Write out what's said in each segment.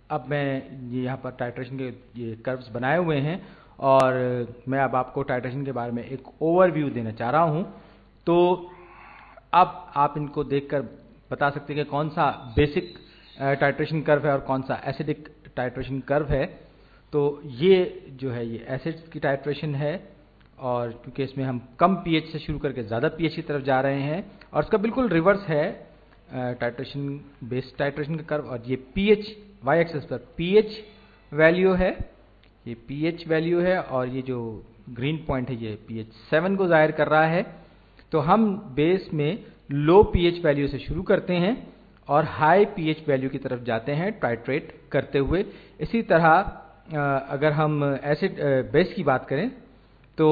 अब मैं ये यहाँ पर टाइट्रेशन के ये कर्व्स बनाए हुए हैं और मैं अब आपको टाइट्रेशन के बारे में एक ओवरव्यू देना चाह रहा हूँ। तो अब आप इनको देखकर बता सकते हैं कि कौन सा बेसिक टाइट्रेशन कर्व है और कौन सा एसिडिक टाइट्रेशन कर्व है। तो ये जो है ये एसिड्स की टाइट्रेशन है और क्योंकि इसमें हम कम पीएच से शुरू करके ज़्यादा पीएच की तरफ जा रहे हैं, और इसका बिल्कुल रिवर्स है टाइट्रेशन बेस टाइट्रेशन का कर्व। और ये पीएच वाई एक्सिस पर पीएच वैल्यू है, ये पीएच वैल्यू है, और ये जो ग्रीन पॉइंट है ये पीएच 7 को जाहिर कर रहा है। तो हम बेस में लो पीएच वैल्यू से शुरू करते हैं और हाई पीएच वैल्यू की तरफ जाते हैं टाइट्रेट करते हुए। इसी तरह अगर हम एसिड बेस की बात करें तो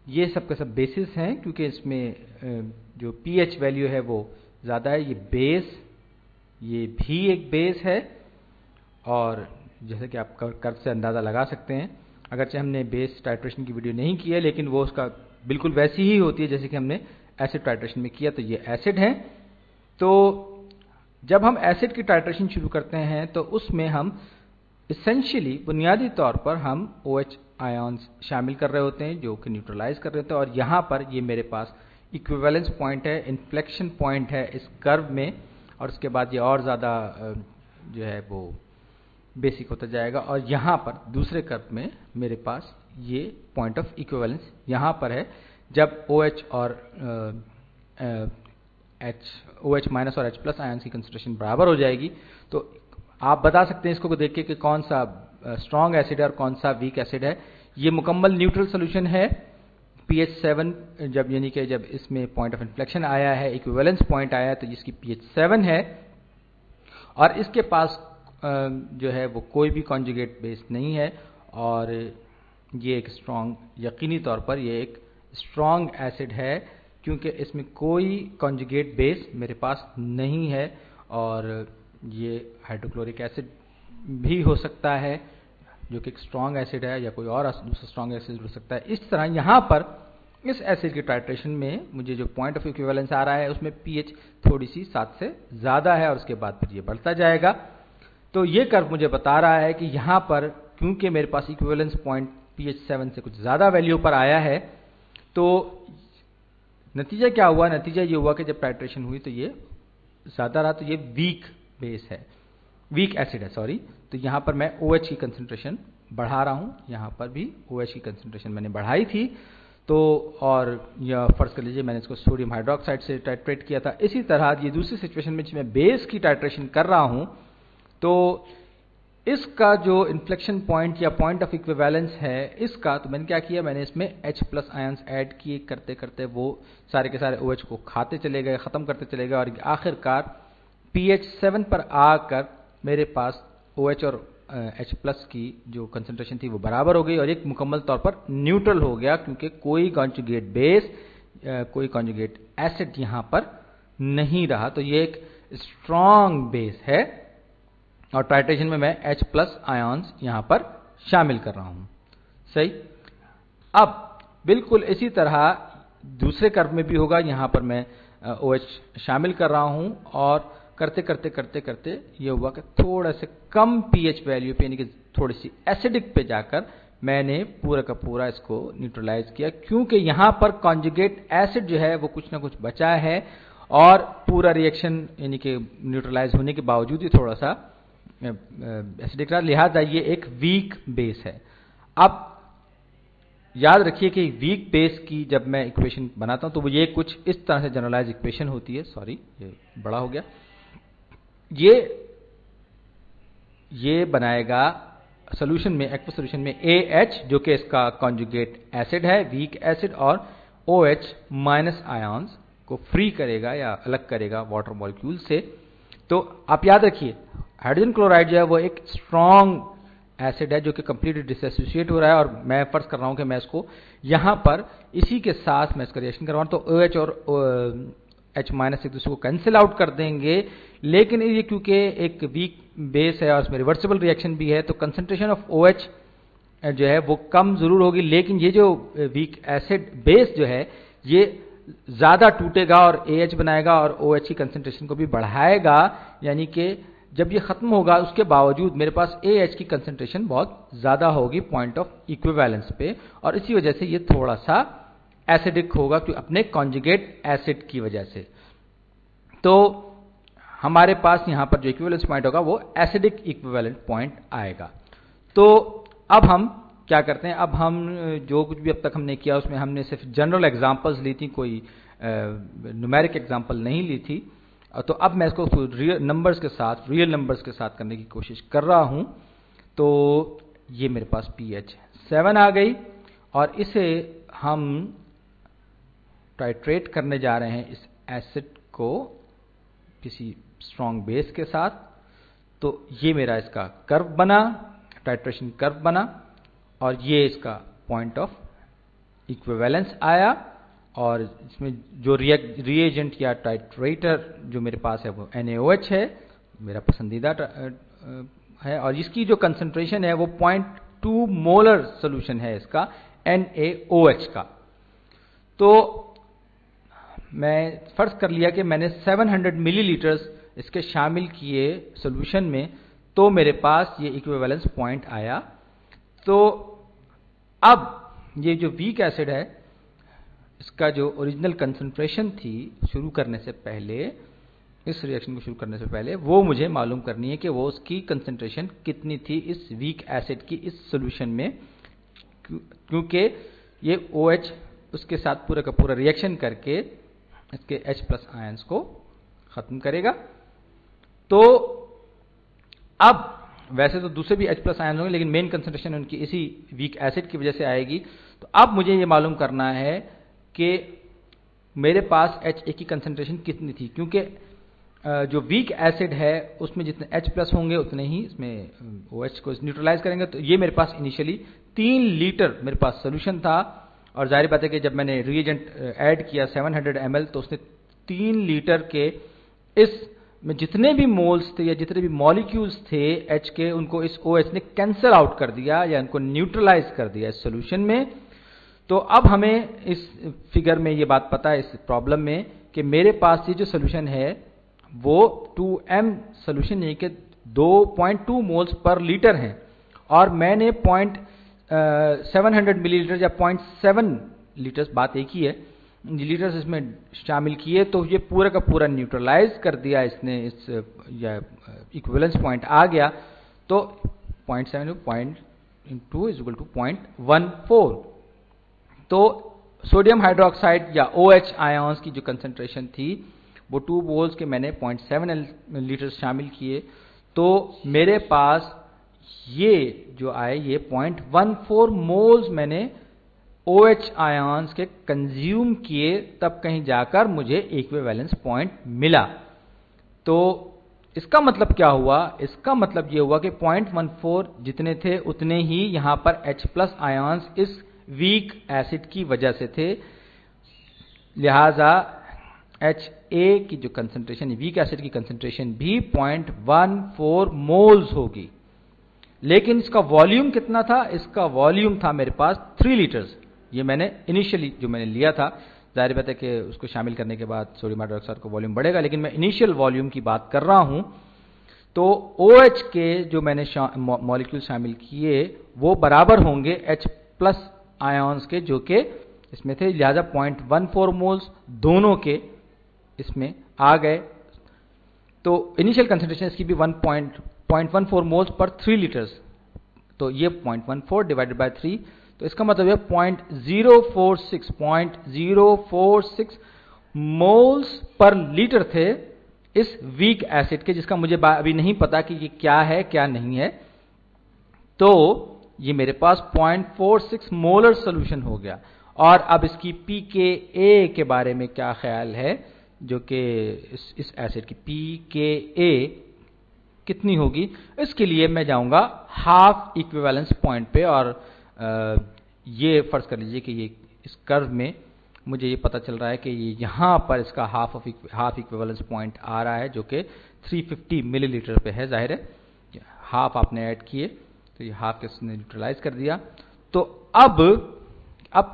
ये सब के सब बेसिस हैं, क्योंकि इसमें जो पीएच वैल्यू है वो ज़्यादा है। ये बेस, ये भी एक बेस है, और जैसे कि आप कर्व से अंदाज़ा लगा सकते हैं, अगरचे हमने बेस टाइट्रेशन की वीडियो नहीं की है लेकिन वो उसका बिल्कुल वैसी ही होती है जैसे कि हमने एसिड टाइट्रेशन में किया। तो ये एसिड है। तो जब हम एसिड की टाइट्रेशन शुरू करते हैं तो उसमें हम इसेंशियली बुनियादी तौर पर हम OH आयन्स शामिल कर रहे होते हैं जो कि न्यूट्रलाइज कर रहे होते हैं। और यहाँ पर ये मेरे पास इक्विवेलेंस पॉइंट है, इन्फ्लेक्शन पॉइंट है इस कर्व में, और उसके बाद ये और ज़्यादा जो है वो बेसिक होता जाएगा। और यहाँ पर दूसरे कर्व में मेरे पास ये पॉइंट ऑफ इक्विवेलेंस यहाँ पर है, जब OH और OH माइनस और H+ आयन्स की कंसंट्रेशन बराबर हो जाएगी। तो आप बता सकते हैं इसको देख के कि कौन सा स्ट्रॉन्ग एसिड है और कौन सा वीक एसिड है। ये मुकम्मल न्यूट्रल सोल्यूशन है pH 7, जब यानी कि जब इसमें पॉइंट ऑफ इन्फ्लेक्शन आया है, इक्विवेलेंस पॉइंट आया है, तो जिसकी pH 7 है और इसके पास जो है वो कोई भी कॉन्जुगेट बेस नहीं है, और ये एक स्ट्रॉन्ग, यकीनी तौर पर ये एक स्ट्रॉन्ग एसिड है क्योंकि इसमें कोई कॉन्जुगेट बेस मेरे पास नहीं है। और ये हाइड्रोक्लोरिक एसिड भी हो सकता है जो कि एक स्ट्रॉन्ग एसिड है, या कोई और दूसरा स्ट्रॉन्ग एसिड हो सकता है। इस तरह यहाँ पर इस एसिड की टाइट्रेशन में मुझे जो पॉइंट ऑफ इक्विवेलेंस आ रहा है उसमें पीएच थोड़ी सी 7 से ज़्यादा है, और उसके बाद फिर ये बढ़ता जाएगा। तो ये कर्व मुझे बता रहा है कि यहाँ पर क्योंकि मेरे पास इक्विवेलेंस पॉइंट pH 7 से कुछ ज़्यादा वैल्यू पर आया है, तो नतीजा क्या हुआ? नतीजा ये हुआ कि जब टाइट्रेशन हुई तो ये ज़्यादा रहा, तो ये वीक बेस है, वीक एसिड है, सॉरी। तो यहाँ पर मैं OH की कंसंट्रेशन बढ़ा रहा हूँ, यहाँ पर भी OH की कंसंट्रेशन मैंने बढ़ाई थी। तो और यह फर्ज कर लीजिए मैंने इसको सोडियम हाइड्रोक्साइड से टाइट्रेट किया था। इसी तरह ये दूसरी सिचुएशन में मैं बेस की टाइट्रेशन कर रहा हूँ, तो इसका जो इन्फ्लेक्शन पॉइंट या पॉइंट ऑफ इक्विवेलेंस है इसका, तो मैंने क्या किया, मैंने इसमें H+ आयन्स ऐड किए, करते करते वो सारे के सारे OH को खाते चले गए, ख़त्म करते चले गए, और आखिरकार pH 7 पर आकर मेरे पास OH और H+ की जो कंसंट्रेशन थी वो बराबर हो गई और एक मुकम्मल तौर पर न्यूट्रल हो गया, क्योंकि कोई कॉन्जुगेट बेस, कोई कॉन्जुगेट एसिड यहाँ पर नहीं रहा। तो ये एक स्ट्रॉन्ग बेस है और टाइट्रेशन में मैं H+ आयन्स यहाँ पर शामिल कर रहा हूँ। सही। अब बिल्कुल इसी तरह दूसरे कर्व में भी होगा, यहाँ पर मैं OH शामिल कर रहा हूँ, और करते करते करते करते ये हुआ कि थोड़ा से कम pH वैल्यू पे, यानी कि थोड़ी सी एसिडिक पे जाकर मैंने पूरा का पूरा इसको न्यूट्रलाइज किया, क्योंकि यहाँ पर कॉन्जुगेट एसिड जो है वो कुछ ना कुछ बचा है, और पूरा रिएक्शन यानी कि न्यूट्रलाइज होने के बावजूद ही थोड़ा सा एसिडिक रहा, लिहाजा ये एक वीक बेस है। अब याद रखिए कि वीक बेस की जब मैं इक्वेशन बनाता हूं तो वो ये कुछ इस तरह से जनरलाइज इक्वेशन होती है। सॉरी, ये बड़ा हो गया। ये बनाएगा सॉल्यूशन में, एक्वस सॉल्यूशन में AH जो कि इसका कॉन्जुगेट एसिड है, वीक एसिड, और OH माइनस आयन्स को फ्री करेगा या अलग करेगा वाटर मॉलिक्यूल से। तो आप याद रखिए हाइड्रोजन क्लोराइड जो है वो एक स्ट्रॉन्ग एसिड है जो कि कंप्लीटली डिसएसोसिएट हो रहा है, और मैं फर्ज कर रहा हूं कि मैं इसको यहां पर इसी के साथ मैं इसका रिएक्शन करवाऊं, तो OH और H माइनस एक दूसरे को कैंसिल आउट कर देंगे। लेकिन ये क्योंकि एक वीक बेस है और उसमें रिवर्सिबल रिएक्शन भी है, तो कंसंट्रेशन ऑफ OH जो है वो कम जरूर होगी, लेकिन ये जो वीक एसिड बेस जो है ये ज्यादा टूटेगा और AH बनाएगा और OH की कंसंट्रेशन को भी बढ़ाएगा, यानी कि जब ये खत्म होगा उसके बावजूद मेरे पास AH की कंसंट्रेशन बहुत ज्यादा होगी पॉइंट ऑफ इक्विवेलेंस पे, और इसी वजह से ये थोड़ा सा एसिडिक होगा कि अपने कॉन्जुगेट एसिड की वजह से। तो हमारे पास यहां पर जो इक्विवेलेंस पॉइंट होगा वो एसिडिक इक्विवेलेंट पॉइंट आएगा। तो अब हम क्या करते हैं, अब हम जो कुछ भी अब तक हमने किया उसमें हमने सिर्फ जनरल एग्जांपल्स ली थी, कोई न्यूमेरिक एग्जांपल नहीं ली थी। तो अब मैं इसको रियल नंबर्स के साथ करने की कोशिश कर रहा हूं। तो ये मेरे पास pH 7 आ गई, और इसे हम टाइट्रेट करने जा रहे हैं इस एसिड को किसी स्ट्रॉन्ग बेस के साथ। तो ये मेरा इसका कर्व बना, टाइट्रेशन कर्व बना, और ये इसका पॉइंट ऑफ इक्विवेलेंस आया, और इसमें जो रिएजेंट या टाइट्रेटर जो मेरे पास है वो NaOH है, मेरा पसंदीदा है, और इसकी जो कंसंट्रेशन है वो 0.2 मोलर सोल्यूशन है इसका NaOH का। तो मैं फर्ज कर लिया कि मैंने 700 मिलीलीटर्स इसके शामिल किए सॉल्यूशन में, तो मेरे पास ये इक्विवेलेंस पॉइंट आया। तो अब ये जो वीक एसिड है इसका जो ओरिजिनल कंसंट्रेशन थी शुरू करने से पहले, इस रिएक्शन को शुरू करने से पहले, वो मुझे मालूम करनी है कि वो उसकी कंसंट्रेशन कितनी थी इस वीक एसिड की इस सॉल्यूशन में, क्योंकि ये OH उसके साथ पूरा का पूरा रिएक्शन करके इसके H+ आयंस को खत्म करेगा। तो अब वैसे तो दूसरे भी H+ आयन होंगे, लेकिन मेन कंसंट्रेशन उनकी इसी वीक एसिड की वजह से आएगी। तो अब मुझे ये मालूम करना है कि मेरे पास HA की कंसंट्रेशन कितनी थी, क्योंकि जो वीक एसिड है उसमें जितने H+ होंगे उतने ही इसमें OH को न्यूट्रलाइज करेंगे। तो ये मेरे पास इनिशियली 3 लीटर मेरे पास सोल्यूशन था, और जाहिर बात है कि जब मैंने रिएजेंट ऐड किया 700 ml, तो उसने 3 लीटर के इस में जितने भी मोल्स थे या जितने भी मॉलिक्यूल्स थे H के, उनको इस OH ने कैंसल आउट कर दिया या उनको न्यूट्रलाइज कर दिया इस सोल्यूशन में। तो अब हमें इस फिगर में ये बात पता है, इस प्रॉब्लम में, कि मेरे पास ये जो सोल्यूशन है वो 2m सोल्यूशन नहीं कि 2.2 मोल्स पर लीटर है, और मैंने 700 मिलीलीटर या 0.7 लीटर्स, बात एक ही है, लीटर्स इसमें शामिल किए। तो ये पूरा का पूरा न्यूट्रलाइज कर दिया इसने, इस या इक्विवेलेंस पॉइंट आ गया। तो 0.7 0.2 इज इक्वल टू 0.14। तो सोडियम हाइड्रोक्साइड या OH आयंस की जो कंसंट्रेशन थी वो 2 मोल्स के मैंने 0.7 लीटर शामिल किए। तो मेरे पास ये जो आए ये 0.14 मोल्स मैंने OH आयंस के कंज्यूम किए, तब कहीं जाकर मुझे इक्विवेलेंस पॉइंट मिला। तो इसका मतलब क्या हुआ? इसका मतलब ये हुआ कि 0.14 जितने थे उतने ही यहां पर H+ आयंस इस वीक एसिड की वजह से थे, लिहाजा HA की जो कंसंट्रेशन, वीक एसिड की कंसंट्रेशन भी 0.14 मोल्स होगी। लेकिन इसका वॉल्यूम कितना था? इसका वॉल्यूम था मेरे पास 3 लीटर्स। ये मैंने इनिशियली जो मैंने लिया था, जाहिर बात है कि उसको शामिल करने के बाद सोडियम हाइड्रोक्साइड का वॉल्यूम बढ़ेगा, लेकिन मैं इनिशियल वॉल्यूम की बात कर रहा हूं। तो OH के जो मैंने मॉलिक्यूल शामिल किए वो बराबर होंगे H+ आयंस के जो कि इसमें थे, लिहाजा 0.14 मोल्स दोनों के इसमें आ गए। तो इनिशियल कंसंट्रेशन इसकी भी 0.14 मोल्स पर 3 लीटर्स, तो ये 0.14 डिवाइडेड बाय 3, तो इसका मतलब है 0.046 मोल्स पर लीटर थे इस वीक एसिड के, जिसका मुझे अभी नहीं पता कि ये क्या है क्या नहीं है। तो ये मेरे पास 0.46 मोलर सोल्यूशन हो गया। और अब इसकी pKa के बारे में क्या ख्याल है, जो कि इस एसिड की pKa कितनी होगी? इसके लिए मैं जाऊंगा हाफ इक्विवेलेंस पॉइंट पे, और ये फर्ज कर लीजिए कि ये इस कर्व में मुझे ये पता चल रहा है कि ये यहां पर इसका हाफ इक्विवेलेंस पॉइंट आ रहा है, जो कि 350 मिलीलीटर पे है। जाहिर है हाफ आपने ऐड किए तो ये हाफ के उसने न्यूट्रलाइज कर दिया। तो अब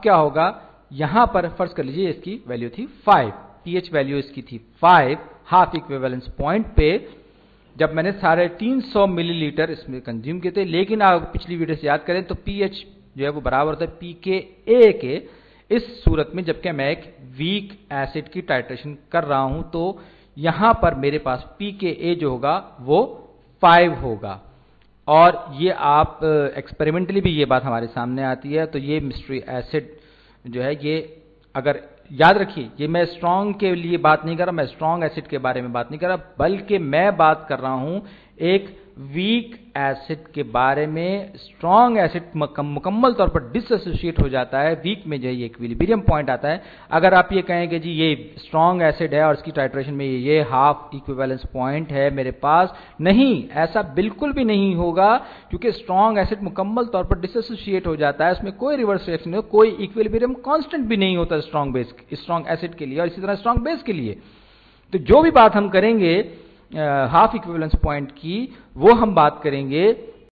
क्या होगा? यहां पर फर्ज कर लीजिए इसकी वैल्यू थी 5, pH वैल्यू इसकी थी 5 हाफ इक्विवेलेंस पॉइंट पे। जब मैंने 350 मिलीलीटर इसमें कंज्यूम किए थे, लेकिन आप पिछली वीडियो से याद करें तो पीएच जो है वो बराबर होता है pKa के। इस सूरत में जबकि मैं एक वीक एसिड की टाइट्रेशन कर रहा हूं तो यहां पर मेरे पास pKa जो होगा वो 5 होगा। और ये आप एक्सपेरिमेंटली भी ये बात हमारे सामने आती है। तो ये मिस्ट्री एसिड जो है, ये अगर याद रखिए, ये मैं स्ट्रॉन्ग के लिए बात नहीं कर रहा, मैं स्ट्रॉन्ग एसिड के बारे में बात नहीं कर रहा, बल्कि मैं बात कर रहा हूं एक वीक एसिड के बारे में। स्ट्रॉन्ग एसिड मुकम्मल तौर पर डिसएसोसिएट हो जाता है, वीक में जो है ये इक्विलिब्रियम पॉइंट आता है। अगर आप ये कहें कि जी ये स्ट्रॉन्ग एसिड है और इसकी टाइट्रेशन में ये हाफ इक्विवेलेंस पॉइंट है मेरे पास, नहीं, ऐसा बिल्कुल भी नहीं होगा, क्योंकि स्ट्रॉन्ग एसिड मुकम्मल तौर पर डिसएसोसिएट हो जाता है, उसमें कोई रिवर्स रिएक्शन नहीं, कोई इक्विलिब्रियम कांस्टेंट भी नहीं होता स्ट्रॉन्ग एसिड के लिए और इसी तरह स्ट्रॉन्ग बेस के लिए। तो जो भी बात हम करेंगे हाफ इक्विवेलेंस पॉइंट की, वो हम बात करेंगे